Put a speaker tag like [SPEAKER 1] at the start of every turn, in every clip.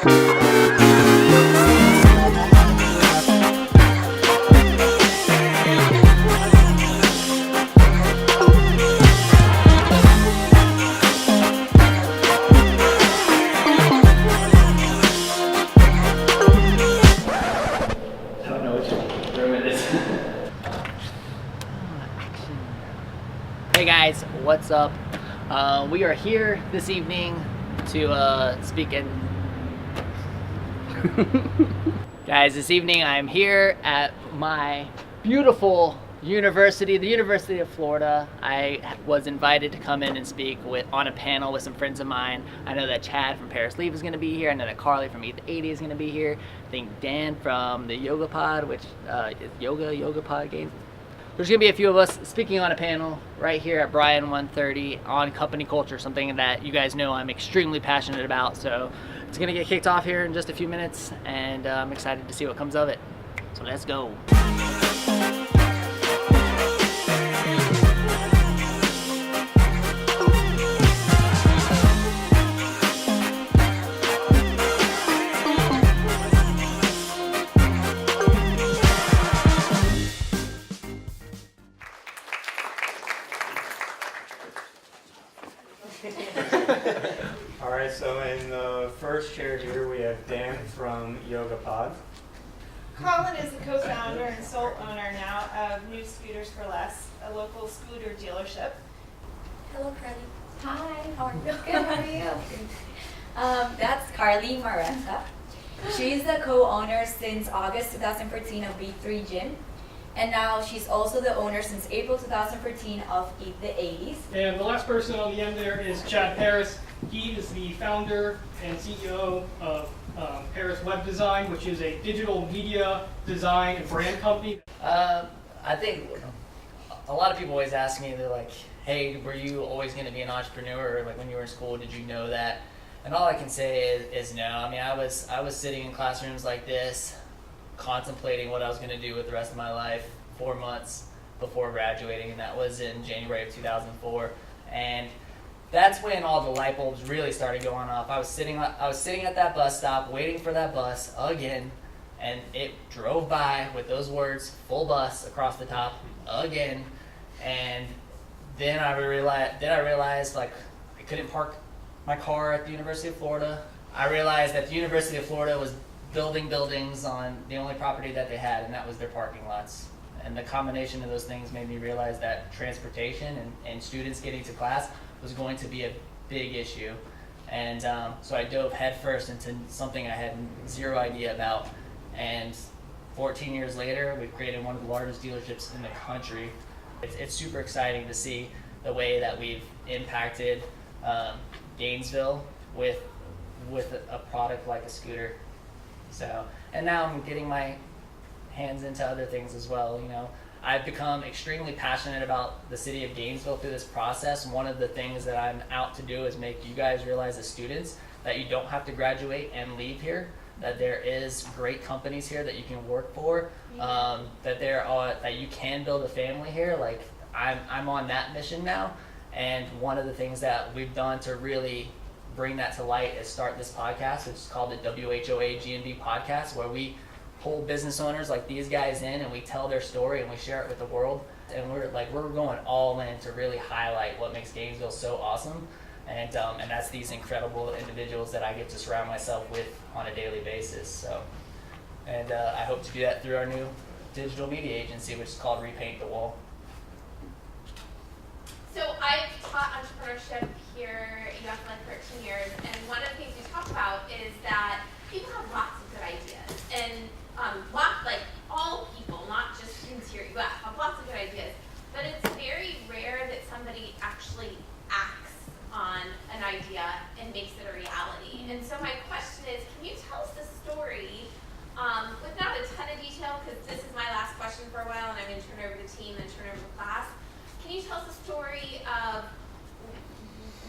[SPEAKER 1] Hey guys, what's up? We are here this evening to speak in... Guys, this evening I'm here at my beautiful university, the University of Florida. I was invited to come in and speak on a panel with some friends of mine. I know that Chad from Paris Leave is going to be here. I know that Carly from E24 is going to be here. I think Dan from the Yoga Pod, which is Yoga Pod game. There's going to be a few of us speaking on a panel right here at Bryan 130 on company culture, something that you guys know I'm extremely passionate about. So it's going to get kicked off here in just a few minutes, and I'm excited to see what comes of it. So let's go.
[SPEAKER 2] All right, so in the first chair here we have Dan from Yoga Pod.
[SPEAKER 3] Collin is the co-founder and sole owner now of New Scooters for Less, a local scooter dealership.
[SPEAKER 4] Hello, Carly. Hi. How are you? Good. How are you? That's Carly Marenta. She's the co-owner since August 2014 of B3 Gym. And now she's also the owner since April 2014 of Eat the 80s.
[SPEAKER 5] And the last person on the end there is Chad Paris. He is the founder and CEO of Paris Web Design, which is a digital media design and brand company.
[SPEAKER 1] I think a lot of people always ask me, they're like, hey, were you always going to be an entrepreneur? Or like when you were in school, did you know that? And all I can say is no. I mean, I was sitting in classrooms like this, contemplating what I was going to do with the rest of my life 4 months before graduating, and that was in January of 2004. And that's when all the light bulbs really started going off. I was sitting at that bus stop waiting for that bus again, and it drove by with those words, full bus, across the top again. And then I realized like I couldn't park my car at the University of Florida. I realized that the University of Florida was building buildings on the only property that they had, and that was their parking lots. And the combination of those things made me realize that transportation and students getting to class was going to be a big issue. And so I dove headfirst into something I had zero idea about. And 14 years later, we've created one of the largest dealerships in the country. It's super exciting to see the way that we've impacted Gainesville with a product like a scooter. So, and now I'm getting my hands into other things as well. You know, I've become extremely passionate about the city of Gainesville through this process. One of the things that I'm out to do is make you guys realize as students that you don't have to graduate and leave here, that there is great companies here that you can work for, that you can build a family here. Like I'm on that mission now, and one of the things that we've done to really bring that to light is start this podcast, which is called the WHOA GNB podcast, where we pull business owners like these guys in and we tell their story and we share it with the world. And we're going all in to really highlight what makes Gainesville so awesome. And that's these incredible individuals that I get to surround myself with on a daily basis. So, and I hope to do that through our new digital media agency, which is called Repaint the Wall.
[SPEAKER 6] So I've taught entrepreneurship here in UF for 13 years, and one of the things we talk about is that people have lots of good ideas, and all people, not just students here at UF, have lots of good ideas, but it's very rare that somebody actually acts on an idea and makes it a reality. And so my question is, can you tell us the story, with not a ton of detail, because this is my last question for a while, and I'm going to turn over to the team and turn over to class. Can you tell us the story of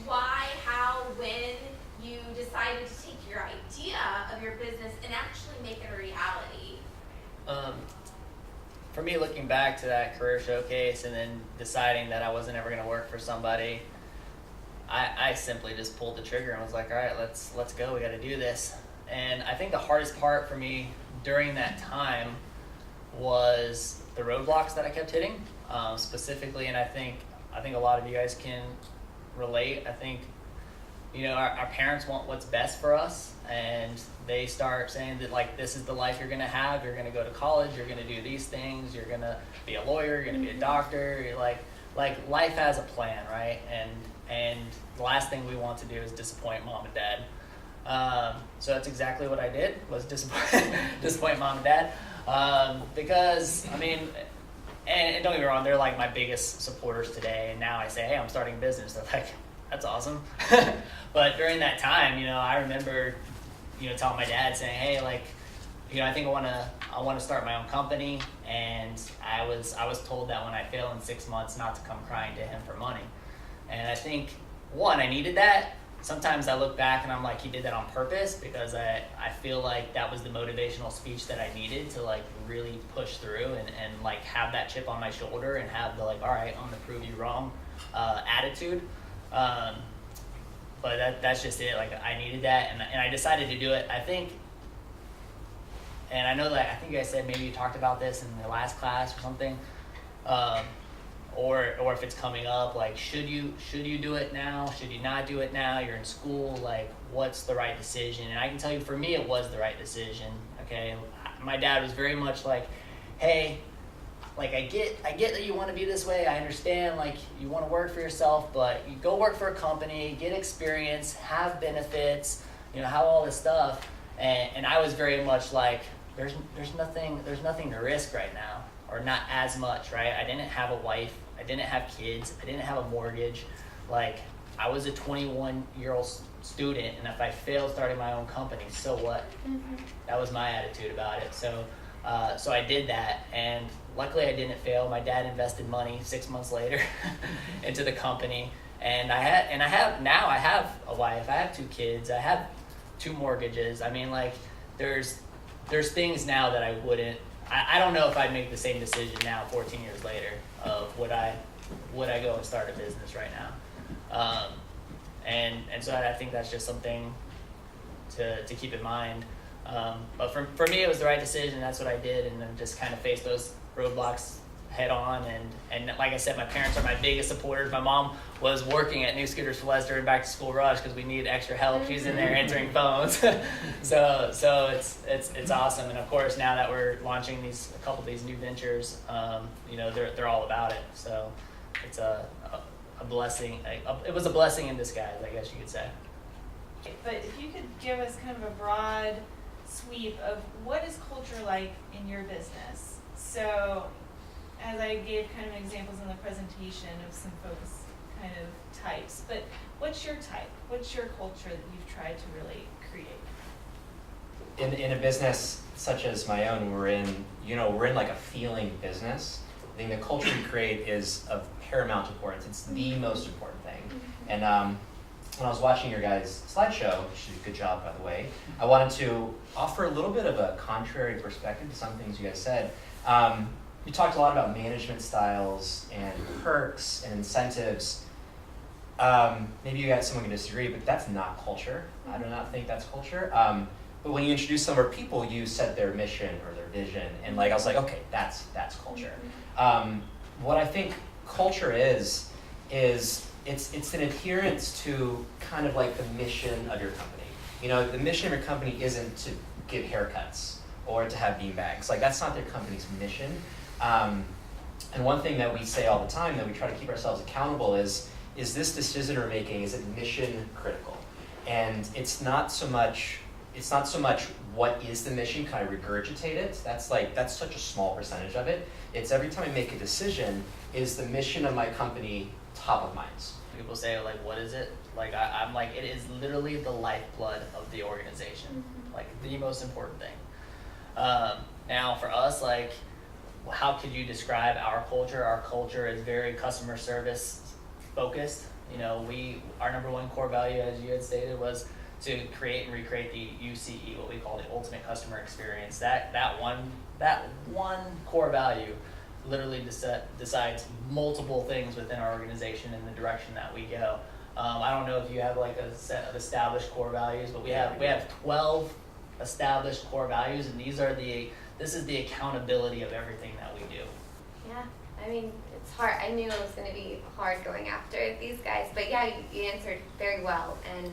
[SPEAKER 6] why, how, when you decided to take your idea of your business and actually make it a reality?
[SPEAKER 1] For me, looking back to that career showcase and then deciding that I wasn't ever going to work for somebody, I simply just pulled the trigger and was like, all right, let's go. We got to do this. And I think the hardest part for me during that time was the roadblocks that I kept hitting, specifically, and I think a lot of you guys can relate. I think, you know, our parents want what's best for us, and they start saying that, like, this is the life you're gonna have. You're gonna go to college. You're gonna do these things. You're gonna be a lawyer. You're gonna be a doctor. You're like life has a plan, right? And the last thing we want to do is disappoint mom and dad. So that's exactly what I did, was disappoint mom and dad. Because, I mean, and don't get me wrong, they're like my biggest supporters today. And now I say, hey, I'm starting a business. They're like, that's awesome. But during that time, you know, I remember, you know, telling my dad, saying, hey, like, you know, I think I want to start my own company. And I was told that when I fail in 6 months, not to come crying to him for money. And I think, one, I needed that. Sometimes I look back and I'm like, he did that on purpose, because I feel like that was the motivational speech that I needed to, like, really push through and like have that chip on my shoulder and have the, like, all right, I'm gonna prove you wrong attitude. But that's just it. Like, I needed that, and I decided to do it. I think, and I know that I think you guys said maybe you talked about this in the last class or something, or if it's coming up, like, should you do it now? Should you not do it now? You're in school. Like, what's the right decision? And I can tell you, for me, it was the right decision. Okay, my dad was very much like, hey, like, I get that you want to be this way. I understand, like, you want to work for yourself, but you go work for a company, get experience, have benefits, you know, have all this stuff. And I was very much like, there's nothing to risk right now, or not as much, right? I didn't have a wife, I didn't have kids, I didn't have a mortgage. Like, I was a 21-year-old student, and if I failed starting my own company, so what? Mm-hmm. That was my attitude about it. So I did that, and luckily I didn't fail. My dad invested money 6 months later into the company, and I have a wife, I have 2 kids, I have 2 mortgages. I mean, like, there's things now that I wouldn't. I don't know if I'd make the same decision now, 14 years later, of would I go and start a business right now. And so I think that's just something to keep in mind. But for me, it was the right decision. That's what I did, and then just kind of faced those roadblocks head on. And like I said, my parents are my biggest supporters. My mom was working at New Scooters for Less during back to school rush because we needed extra help. She's in there answering phones. so it's awesome. And of course, now that we're launching a couple of these new ventures, you know, they're all about it. So it's a blessing. It was a blessing in disguise, I guess you could say.
[SPEAKER 3] But if you could give us kind of a broad sweep of what is culture like in your business. So, as I gave kind of examples in the presentation of some folks' kind of types, but what's your type? What's your culture that you've tried to really create?
[SPEAKER 7] In a business such as my own, we're in like a feeling business. I think the culture we create is of paramount importance. It's the most important thing. And when I was watching your guys' slideshow, which you did a good job, by the way, I wanted to offer a little bit of a contrary perspective to some things you guys said. You talked a lot about management styles and perks and incentives. Maybe you guys, someone can disagree, but that's not culture. I do not think that's culture. But when you introduce some of our people, you set their mission or their vision, and like I was like, okay, that's culture. What I think culture is it's an adherence to kind of like the mission of your company. You know, the mission of your company isn't to give haircuts or to have beanbags. Like, that's not their company's mission. And one thing that we say all the time that we try to keep ourselves accountable is this decision we're making, is it mission critical? And it's not so much what is the mission, can I regurgitate it? That's such a small percentage of it. It's every time I make a decision, is the mission of my company top of mind?
[SPEAKER 1] People say, like, what is it? Like, I'm like, it is literally the lifeblood of the organization. Like, the most important thing. Now for us, like, how could you describe our culture? Our culture is very customer service focused. You know, our number one core value, as you had stated, was to create and recreate the UCE, what we call the ultimate customer experience. That one core value literally decides multiple things within our organization in the direction that we go. I don't know if you have like a set of established core values, but we have 12 established core values, and this is the accountability of everything that we do.
[SPEAKER 8] Yeah, I mean, it's hard. I knew it was going to be hard going after these guys, but yeah, you answered very well. And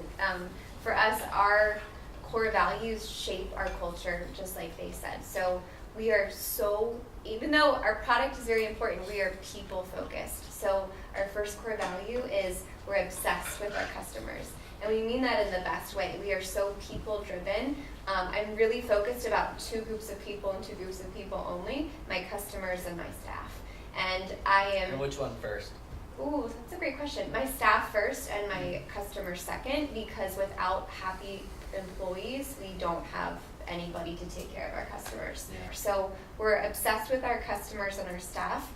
[SPEAKER 8] for us, our core values shape our culture, just like they said. So we are even though our product is very important, we are people focused. So our first core value is we're obsessed with our customers. And we mean that in the best way. We are so people driven. I'm really focused about two groups of people and two groups of people only, my customers and my staff. And
[SPEAKER 1] And which one first?
[SPEAKER 8] Ooh, that's a great question. My staff first and my customers second, because without happy employees, we don't have anybody to take care of our customers.
[SPEAKER 1] Yeah.
[SPEAKER 8] So we're obsessed with our customers and our staff.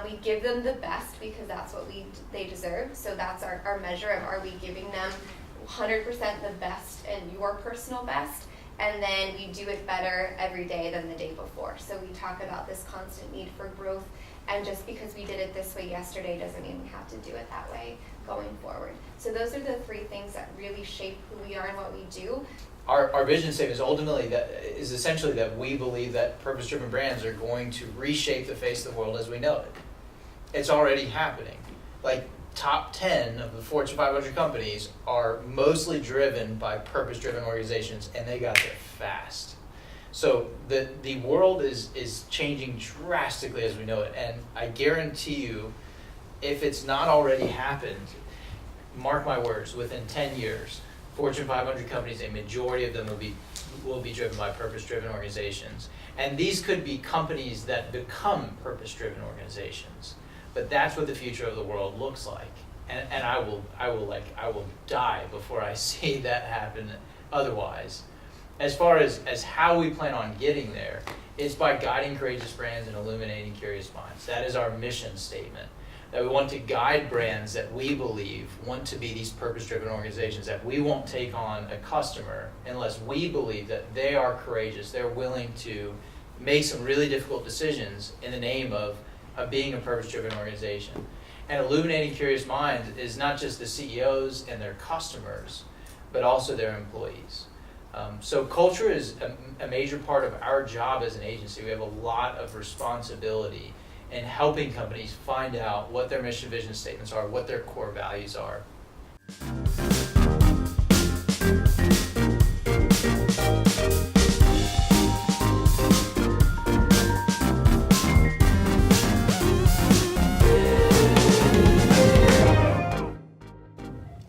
[SPEAKER 8] We give them the best because that's what they deserve. So that's our measure of, are we giving them 100% the best and your personal best? And then we do it better every day than the day before. So we talk about this constant need for growth, and just because we did it this way yesterday doesn't mean we have to do it that way going forward. So those are the three things that really shape who we are and what we do.
[SPEAKER 9] Our vision statement is essentially that we believe that purpose-driven brands are going to reshape the face of the world as we know it. It's already happening. Like, top 10 of the Fortune 500 companies are mostly driven by purpose-driven organizations, and they got there fast. So the world is changing drastically as we know it, and I guarantee you, if it's not already happened, mark my words, within 10 years, Fortune 500 companies, a majority of them will be driven by purpose-driven organizations. And these could be companies that become purpose-driven organizations. But that's what the future of the world looks like. And I will die before I see that happen otherwise. As far as how we plan on getting there, it's by guiding courageous brands and illuminating curious minds. That is our mission statement. That we want to guide brands that we believe want to be these purpose-driven organizations, that we won't take on a customer unless we believe that they are courageous, they're willing to make some really difficult decisions in the name of being a purpose-driven organization. And illuminating curious minds is not just the CEOs and their customers, but also their employees. So culture is a major part of our job as an agency. We have a lot of responsibility in helping companies find out what their mission vision statements are, what their core values are.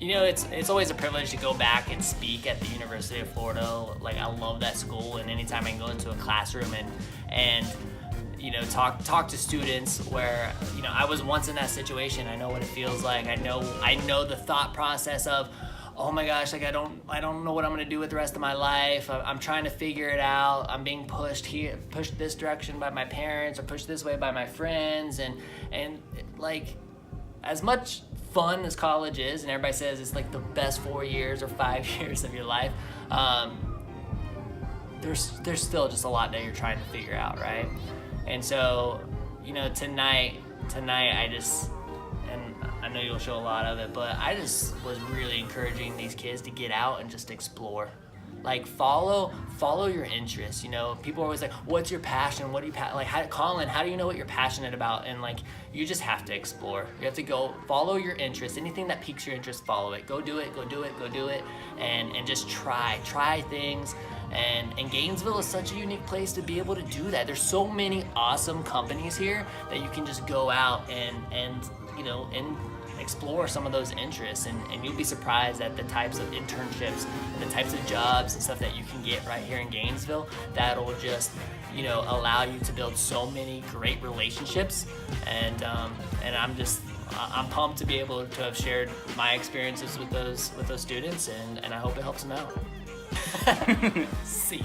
[SPEAKER 1] You know, it's always a privilege to go back and speak at the University of Florida. Like, I love that school, and anytime I can go into a classroom and you know, talk to students where, you know, I was once in that situation. I know what it feels like. I know the thought process of, oh my gosh, like I don't know what I'm gonna do with the rest of my life. I'm trying to figure it out. I'm being pushed this direction by my parents, or pushed this way by my friends, and like, as much fun as college is, and everybody says it's like the best 4 years or 5 years of your life, there's still just a lot that you're trying to figure out, right? And so, you know, tonight I just, and I know you'll show a lot of it, but I just was really encouraging these kids to get out and just explore. Like, follow your interests. You know, people are always like, what's your passion? What do you Collin, how do you know what you're passionate about? And like, you just have to explore. You have to go follow your interests. Anything that piques your interest, follow it. Go do it, and just try things. And Gainesville is such a unique place to be able to do that. There's so many awesome companies here that you can just go out and you know, and explore some of those interests, and you'll be surprised at the types of internships and the types of jobs and stuff that you can get right here in Gainesville that'll just, you know, allow you to build so many great relationships. And I'm pumped to be able to have shared my experiences with those students, and I hope it helps them out. See ya.